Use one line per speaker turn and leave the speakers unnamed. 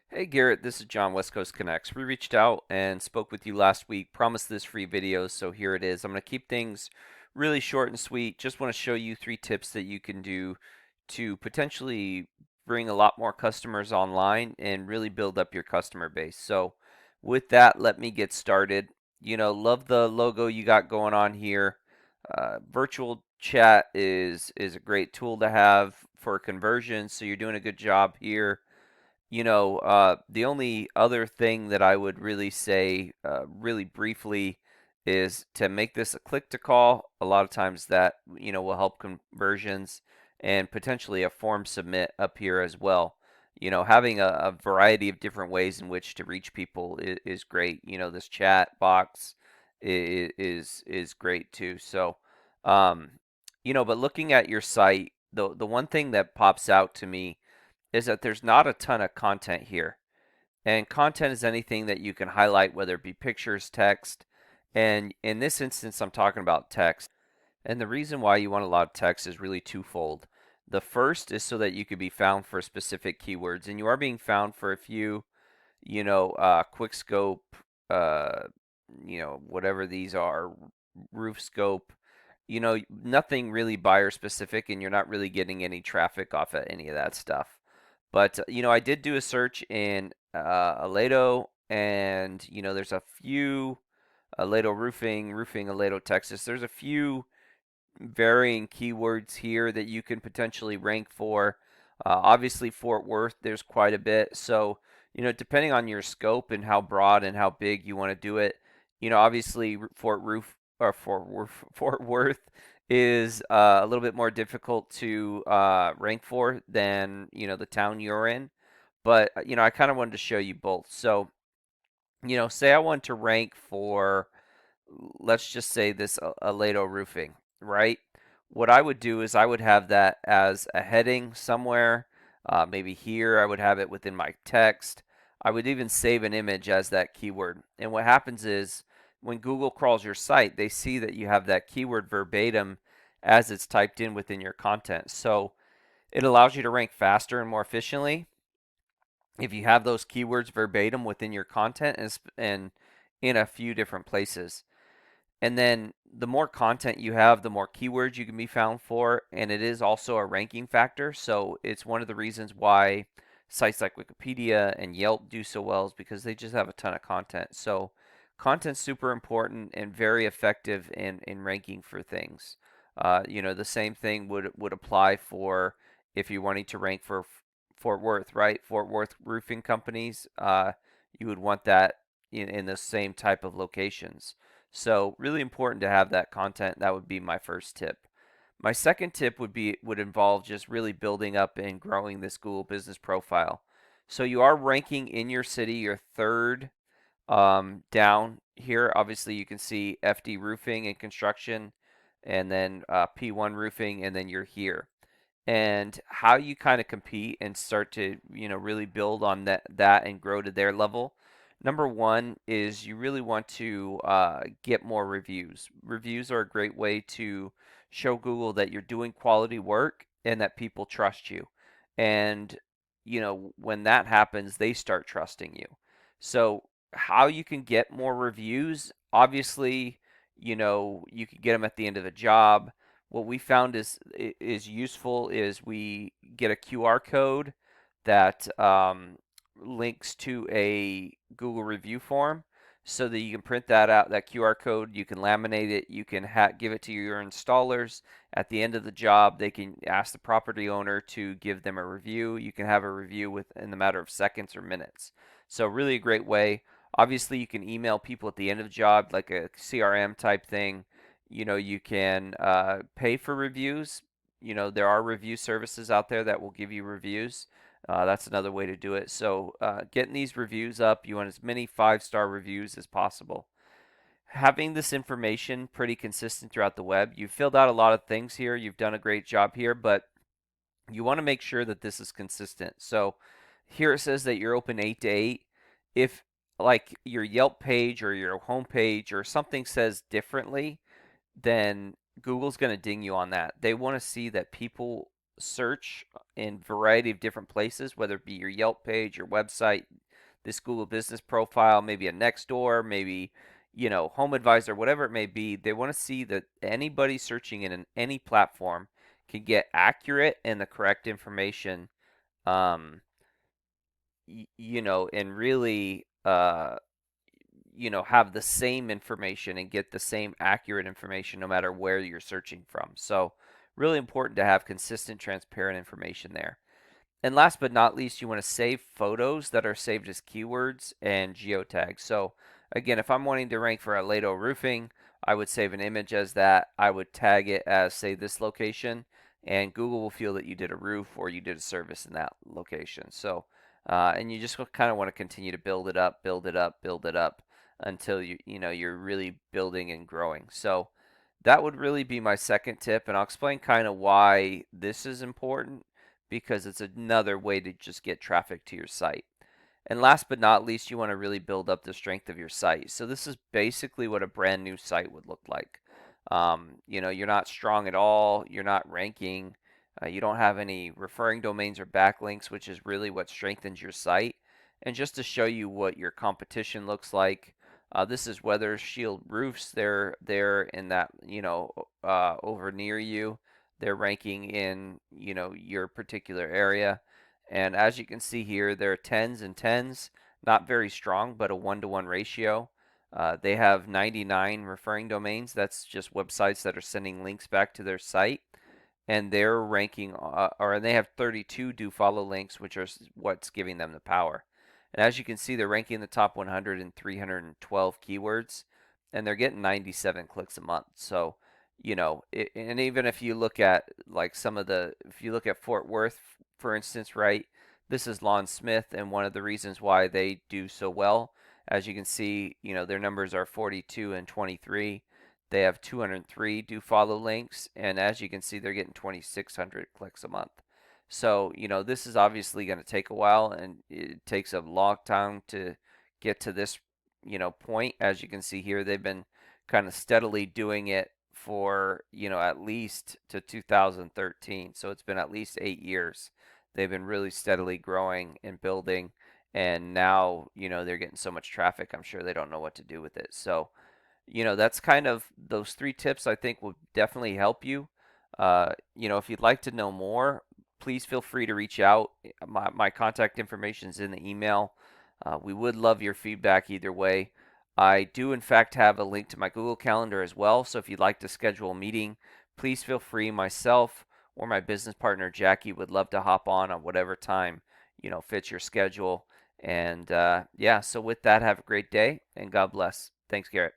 Hey Garrett, this is John, West Coast Connects. We reached out and spoke with you last week, promised this free video, so here it is. I'm going to keep things really short and sweet. Just want to show you 3 tips that you can do to potentially bring a lot more customers online and really build up your customer base. So with that, let me get started. Love the logo you got going on here. Virtual chat is a great tool to have for conversions, so you're doing a good job here. The only other thing that I would really say, really briefly, is to make this a click to call. A lot of times that, will help conversions and potentially a form submit up here as well. Having a variety of different ways in which to reach people is great. This chat box is great too. So, um, but looking at your site, the one thing that pops out to me is that there's not a ton of content here. And content is anything that you can highlight, whether it be pictures, text. And in this instance, I'm talking about text. And the reason why you want a lot of text is really twofold. The first is so that you could be found for specific keywords, and you are being found for a few, quick scope, uh, whatever these are, roof scope, nothing really buyer specific, and you're not really getting any traffic off of any of that stuff. But I did do a search in Aledo, and there's a few Aledo roofing Aledo, Texas. There's a few varying keywords here that you can potentially rank for. Obviously, Fort Worth, there's quite a bit. So, depending on your scope and how broad and how big you want to do it, obviously Fort Worth is a little bit more difficult to rank for than the town you're in. But I kind of wanted to show you both. So, say I want to rank for, let's just say this Aledo Roofing, right? What I would do is I would have that as a heading somewhere. Maybe here I would have it within my text. I would even save an image as that keyword. And what happens is when Google crawls your site, they see that you have that keyword verbatim as it's typed in within your content. So it allows you to rank faster and more efficiently if you have those keywords verbatim within your content and in a few different places. And then the more content you have, the more keywords you can be found for. And it is also a ranking factor. So it's one of the reasons why sites like Wikipedia and Yelp do so well is because they just have a ton of content. So content's super important and very effective in ranking for things. The same thing would apply for if you're wanting to rank for Fort Worth, right? Fort Worth roofing companies, you would want that in the same type of locations. So really important to have that content. That would be my first tip. My second tip would involve just really building up and growing this Google business profile. So you are ranking in your city, your third down here. Obviously, you can see FD Roofing and Construction, and then P1 Roofing, and then you're here. And how you kind of compete and start to really build on that and grow to their level. Number one is you really want to get more reviews. Reviews are a great way to show Google that you're doing quality work and that people trust you. And when that happens, they start trusting you. So how you can get more reviews? Obviously, you can get them at the end of a job. What we found is useful is we get a QR code that links to a Google review form so that you can print that out, that QR code, you can laminate it, you can give it to your installers. At the end of the job, they can ask the property owner to give them a review. You can have a review within the matter of seconds or minutes. So really a great way. Obviously, you can email people at the end of the job, like a CRM type thing. You can pay for reviews. There are review services out there that will give you reviews. That's another way to do it. So getting these reviews up, you want as many 5-star reviews as possible. Having this information pretty consistent throughout the web. You've filled out a lot of things here. You've done a great job here, but you want to make sure that this is consistent. So here it says that you're open 8 to 8. If like your Yelp page or your home page or something says differently, then Google's going to ding you on that. They want to see that people search in a variety of different places, whether it be your Yelp page, your website, this Google Business Profile, maybe a Nextdoor, maybe Home Advisor, whatever it may be. They want to see that anybody searching in any platform can get accurate and the correct information, um, and really, have the same information and get the same accurate information no matter where you're searching from. So, really important to have consistent, transparent information there. And last but not least, you want to save photos that are saved as keywords and geotags. So again, if I'm wanting to rank for Aledo Roofing, I would save an image as that. I would tag it as, say, this location, and Google will feel that you did a roof or you did a service in that location. So, and you just kind of want to continue to build it up, build it up, build it up until you're really building and growing. So that would really be my second tip, and I'll explain kind of why this is important because it's another way to just get traffic to your site. And last but not least, you want to really build up the strength of your site. So this is basically what a brand new site would look like. You're not strong at all. You're not ranking. You don't have any referring domains or backlinks, which is really what strengthens your site. And just to show you what your competition looks like, this is Weather Shield Roofs. They're in that over near you. They're ranking in your particular area. And as you can see here, there are tens and tens, not very strong, but a 1-to-1 ratio. They have 99 referring domains. That's just websites that are sending links back to their site. And they're ranking, or they have 32 do follow links, which are what's giving them the power. And as you can see, they're ranking the top 100 and 312 keywords, and they're getting 97 clicks a month. So, and even if you look at like if you look at Fort Worth, for instance, right? This is Lon Smith, and one of the reasons why they do so well, as you can see, their numbers are 42 and 23. They have 203 do follow links, and as you can see, they're getting 2,600 clicks a month. So, this is obviously going to take a while, and it takes a long time to get to this, point. As you can see here, they've been kind of steadily doing it for, at least to 2013. So it's been at least 8 years. They've been really steadily growing and building, and now, they're getting so much traffic, I'm sure they don't know what to do with it. So, that's kind of those three tips I think will definitely help you. If you'd like to know more, please feel free to reach out. My contact information is in the email. We would love your feedback either way. I do, in fact, have a link to my Google Calendar as well. So if you'd like to schedule a meeting, please feel free. Myself or my business partner, Jackie, would love to hop on whatever time, fits your schedule. And yeah, so with that, have a great day and God bless. Thanks, Garrett.